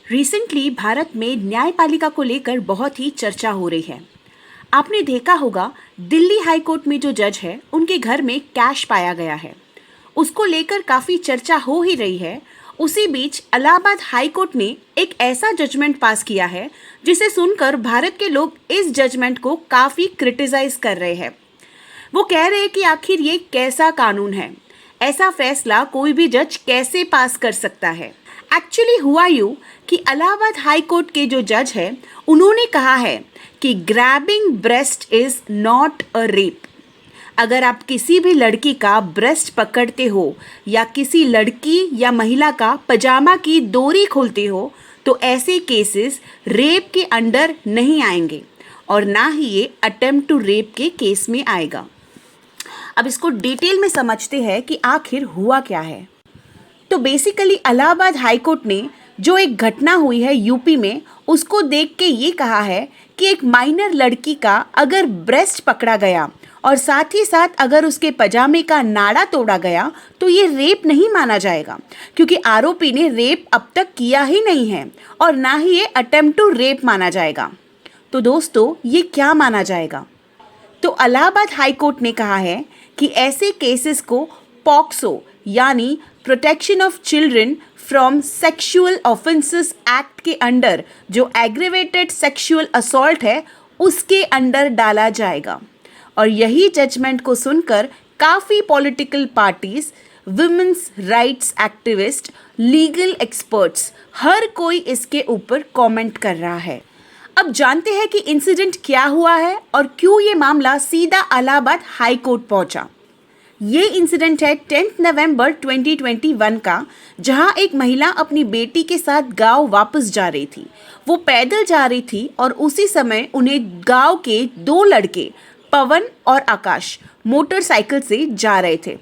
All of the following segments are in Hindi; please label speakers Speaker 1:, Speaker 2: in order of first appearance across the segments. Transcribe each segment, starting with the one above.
Speaker 1: रिसेंटली भारत में न्यायपालिका को लेकर बहुत ही चर्चा हो रही है। आपने देखा होगा, दिल्ली हाई कोर्ट में जो जज है उनके घर में कैश पाया गया है। उसको लेकर काफ़ी चर्चा हो ही रही है। उसी बीच इलाहाबाद हाई कोर्ट ने एक ऐसा जजमेंट पास किया है जिसे सुनकर भारत के लोग इस जजमेंट को काफ़ी क्रिटिसाइज कर रहे हैं। वो कह रहे हैं कि आखिर ये कैसा कानून है, ऐसा फैसला कोई भी जज कैसे पास कर सकता है। एक्चुअली हुआ यूँ कि इलाहाबाद हाई कोर्ट के जो जज है उन्होंने कहा है कि grabbing breast is not a rape. अगर आप किसी भी लड़की का ब्रेस्ट पकड़ते हो या किसी लड़की या महिला का पजामा की डोरी खोलते हो तो ऐसे केसेस रेप के अंडर नहीं आएंगे और ना ही ये अटेम्प्ट टू रेप के केस में आएगा। अब इसको डिटेल में समझते हैं कि आखिर हुआ क्या है। तो बेसिकली इलाहाबाद हाई कोर्ट ने जो एक घटना हुई है यूपी में उसको देख के ये कहा है कि एक माइनर लड़की का अगर ब्रेस्ट पकड़ा गया और साथ ही साथ अगर उसके पजामे का नाड़ा तोड़ा गया तो ये रेप नहीं माना जाएगा, क्योंकि आरोपी ने रेप अब तक किया ही नहीं है और ना ही ये अटेम्प्ट टू रेप माना जाएगा। तो दोस्तों, ये क्या माना जाएगा? तो इलाहाबाद हाई कोर्ट ने कहा है कि ऐसे केसेस को पॉक्सो यानी protection of children from sexual offences act के अंडर जो एग्रीवेटेड सेक्सुअल असॉल्ट है उसके अंडर डाला जाएगा। और यही जजमेंट को सुनकर काफ़ी political parties, women's rights activist, legal experts, हर कोई इसके ऊपर कमेंट कर रहा है। अब जानते हैं कि इंसिडेंट क्या हुआ है और क्यों ये मामला सीधा इलाहाबाद हाई कोर्ट पहुंचा। ये इंसिडेंट है 10 नवंबर 2021 का, जहां एक महिला अपनी बेटी के साथ गांव वापस जा रही थी। वो पैदल जा रही थी और उसी समय उन्हें गांव के दो लड़के पवन और आकाश मोटरसाइकिल से जा रहे थे।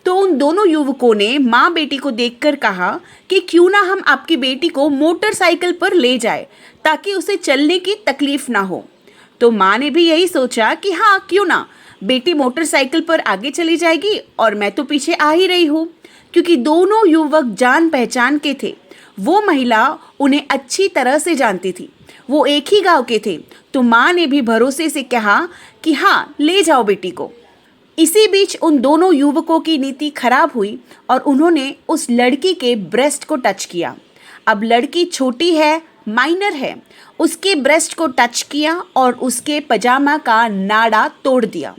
Speaker 1: तो उन दोनों युवकों ने माँ बेटी को देखकर कहा कि क्यों ना हम आपकी बेटी को मोटरसाइकिल पर ले जाए ताकि उसे चलने की तकलीफ ना हो। तो माँ ने भी यही सोचा कि हाँ, क्यों ना, बेटी मोटरसाइकिल पर आगे चली जाएगी और मैं तो पीछे आ ही रही हूँ। क्योंकि दोनों युवक जान पहचान के थे, वो महिला उन्हें अच्छी तरह से जानती थी, वो एक ही गांव के थे। तो माँ ने भी भरोसे से कहा कि हाँ, ले जाओ बेटी को। इसी बीच उन दोनों युवकों की नीति खराब हुई और उन्होंने उस लड़की के ब्रेस्ट को टच किया। अब लड़की छोटी है, माइनर है, उसके ब्रेस्ट को टच किया और उसके पजामा का नाड़ा तोड़ दिया।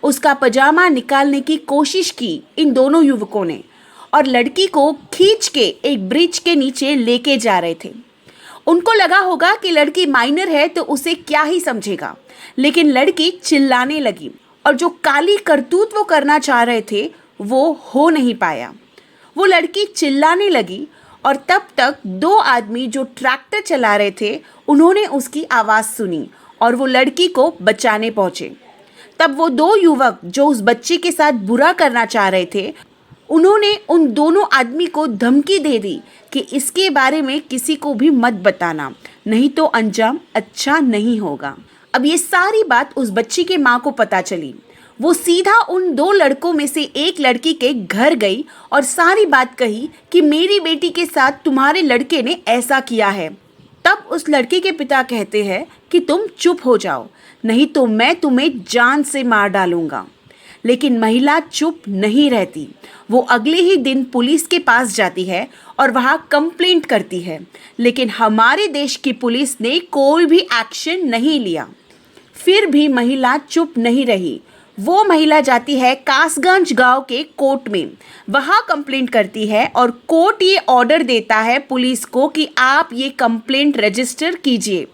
Speaker 1: उसका पजामा निकालने की कोशिश की इन दोनों युवकों ने और लड़की को खींच के एक ब्रिज के नीचे लेके जा रहे थे। उनको लगा होगा कि लड़की माइनर है तो उसे क्या ही समझेगा, लेकिन लड़की चिल्लाने लगी और जो काली करतूत वो करना चाह रहे थे वो हो नहीं पाया। वो लड़की चिल्लाने लगी और तब तक दो आदमी जो ट्रैक्टर चला रहे थे उन्होंने उसकी आवाज़ सुनी और वो लड़की को बचाने पहुँचे। तब वो दो युवक जो उस बच्चे के साथ बुरा करना चाह रहे थे उन्होंने उन दोनों आदमी को धमकी दे दी कि इसके बारे में किसी को भी मत बताना, नहीं तो अंजाम अच्छा नहीं होगा। अब ये सारी बात उस बच्ची के माँ को पता चली। वो सीधा उन दो लड़कों में से एक लड़की के घर गई और सारी बात कही कि मेरी बेटी के साथ तुम्हारे लड़के ने ऐसा किया है। तब उस लड़के के पिता कहते हैं कि तुम चुप हो जाओ, नहीं तो मैं तुम्हें जान से मार डालूंगा। लेकिन महिला चुप नहीं रहती। वो अगले ही दिन पुलिस के पास जाती है और वहाँ कंप्लेंट करती है, लेकिन हमारे देश की पुलिस ने कोई भी एक्शन नहीं लिया। फिर भी महिला चुप नहीं रही। वो महिला जाती है कासगंज गांव के कोर्ट में, वहाँ कंप्लेंट करती है और कोर्ट ये ऑर्डर देता है पुलिस को कि आप ये कंप्लेंट रजिस्टर कीजिए।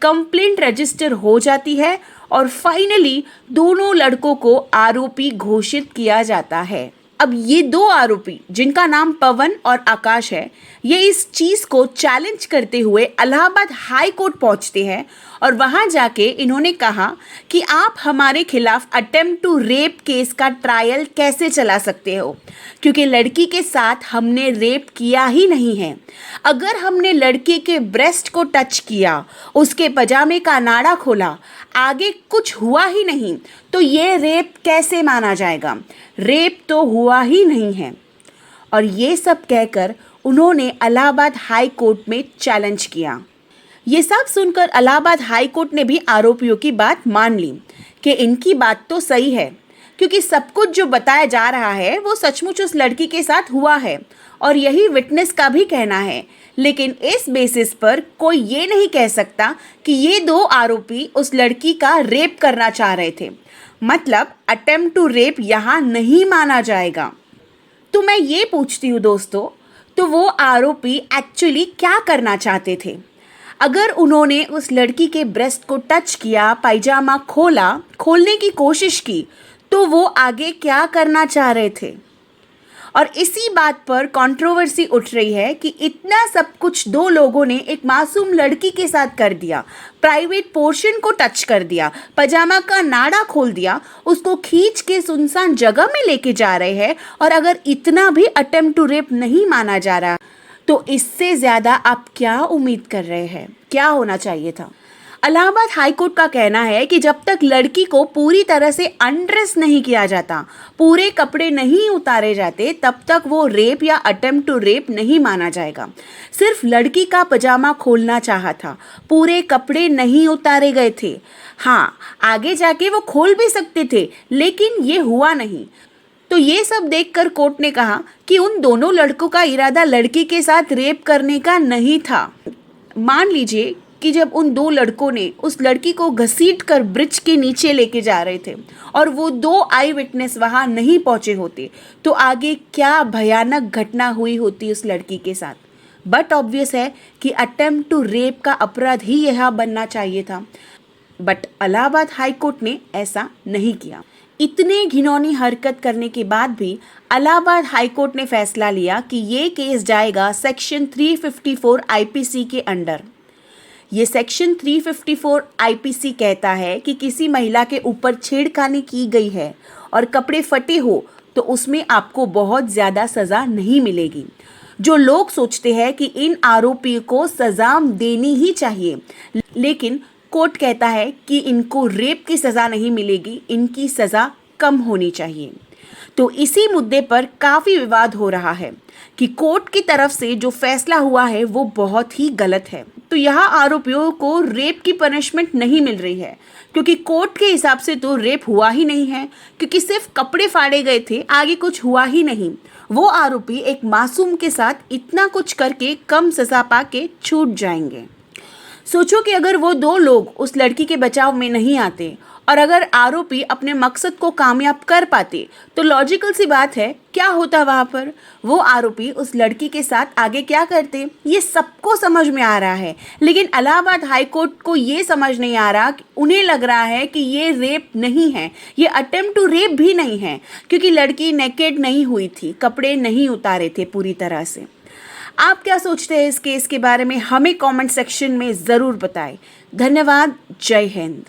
Speaker 1: कंप्लेंट रजिस्टर हो जाती है और फाइनली दोनों लड़कों को आरोपी घोषित किया जाता है। अब ये दो आरोपी जिनका नाम पवन और आकाश है, ये इस चीज़ को चैलेंज करते हुए इलाहाबाद हाई कोर्ट पहुंचते हैं और वहां जाके इन्होंने कहा कि आप हमारे खिलाफ अटेम्प्ट टू रेप केस का ट्रायल कैसे चला सकते हो, क्योंकि लड़की के साथ हमने रेप किया ही नहीं है। अगर हमने लड़के के ब्रेस्ट को टच किया, उसके पजामे का नाड़ा खोला, आगे कुछ हुआ ही नहीं, तो ये रेप कैसे माना जाएगा? रेप तो हुआ ही नहीं है। और ये सब कहकर उन्होंने इलाहाबाद हाई कोर्ट में चैलेंज किया। ये सब सुनकर इलाहाबाद हाई कोर्ट ने भी आरोपियों की बात मान ली कि इनकी बात तो सही है, क्योंकि सब कुछ जो बताया जा रहा है वो सचमुच उस लड़की के साथ हुआ है और यही विटनेस का भी कहना है। लेकिन इस बेसिस पर कोई ये नहीं कह सकता कि ये दो आरोपी उस लड़की का रेप करना चाह रहे थे, मतलब अटेम्प्ट टू रेप यहाँ नहीं माना जाएगा। तो मैं ये पूछती हूँ दोस्तों, तो वो आरोपी एक्चुअली क्या करना चाहते थे? अगर उन्होंने उस लड़की के ब्रेस्ट को टच किया, पायजामा खोलने की कोशिश की, तो वो आगे क्या करना चाह रहे थे? और इसी बात पर कंट्रोवर्सी उठ रही है कि इतना सब कुछ दो लोगों ने एक मासूम लड़की के साथ कर दिया, प्राइवेट पोर्शन को टच कर दिया, पजामा का नाड़ा खोल दिया, उसको खींच के सुनसान जगह में लेके जा रहे हैं, और अगर इतना भी अटेम्प्ट टू रेप नहीं माना जा रहा, तो इससे ज़्यादा आप क्या उम्मीद कर रहे हैं? क्या होना चाहिए था? इलाहाबाद हाई कोर्ट का कहना है कि जब तक लड़की को पूरी तरह से अनड्रेस नहीं किया जाता, पूरे कपड़े नहीं उतारे जाते, तब तक वो रेप या अटेम्प्ट टू रेप नहीं माना जाएगा। सिर्फ लड़की का पजामा खोलना चाहा था, पूरे कपड़े नहीं उतारे गए थे। हाँ, आगे जाके वो खोल भी सकते थे, लेकिन ये हुआ नहीं। तो ये सब देखकर कोर्ट ने कहा कि उन दोनों लड़कों का इरादा लड़की के साथ रेप करने का नहीं था। मान लीजिए कि जब उन दो लड़कों ने उस लड़की को घसीटकर ब्रिज के नीचे लेके जा रहे थे और वो दो आई विटनेस वहाँ नहीं पहुँचे होते, तो आगे क्या भयानक घटना हुई होती उस लड़की के साथ। बट ऑब्वियस है कि अटेम्प्ट टू रेप का अपराध ही यह बनना चाहिए था, बट इलाहाबाद हाई कोर्ट ने ऐसा नहीं किया। इतने घिनौनी हरकत करने के बाद भी इलाहाबाद हाई कोर्ट ने फैसला लिया कि ये केस जाएगा सेक्शन 354 आईपीसी के अंडर। ये सेक्शन 354 आईपीसी कहता है कि किसी महिला के ऊपर छेड़खानी की गई है और कपड़े फटे हो तो उसमें आपको बहुत ज़्यादा सज़ा नहीं मिलेगी। जो लोग सोचते हैं कि इन आरोपियों को सज़ा देनी ही चाहिए, लेकिन कोर्ट कहता है कि इनको रेप की सज़ा नहीं मिलेगी, इनकी सज़ा कम होनी चाहिए। तो इसी मुद्दे पर काफ़ी विवाद हो रहा है कि कोर्ट की तरफ से जो फैसला हुआ है वो बहुत ही गलत है। तो यहाँ आरोपियों को रेप की पनिशमेंट नहीं मिल रही है, क्योंकि कोर्ट के हिसाब से तो रेप हुआ ही नहीं है, क्योंकि सिर्फ कपड़े फाड़े गए थे, आगे कुछ हुआ ही नहीं। वो आरोपी एक मासूम के साथ इतना कुछ करके कम सज़ा पा के छूट जाएंगे। सोचो कि अगर वो दो लोग उस लड़की के बचाव में नहीं आते और अगर आरोपी अपने मकसद को कामयाब कर पाते, तो लॉजिकल सी बात है क्या होता वहाँ पर? वो आरोपी उस लड़की के साथ आगे क्या करते? ये सबको समझ में आ रहा है, लेकिन इलाहाबाद हाई कोर्ट को ये समझ नहीं आ रहा। उन्हें लग रहा है कि ये रेप नहीं है, ये अटेम्प्ट टू रेप भी नहीं है, क्योंकि लड़की नेकेड नहीं हुई थी, कपड़े नहीं उतारे थे पूरी तरह से। आप क्या सोचते हैं इस केस के बारे में? हमें कमेंट सेक्शन में ज़रूर बताएं। धन्यवाद। जय हिंद।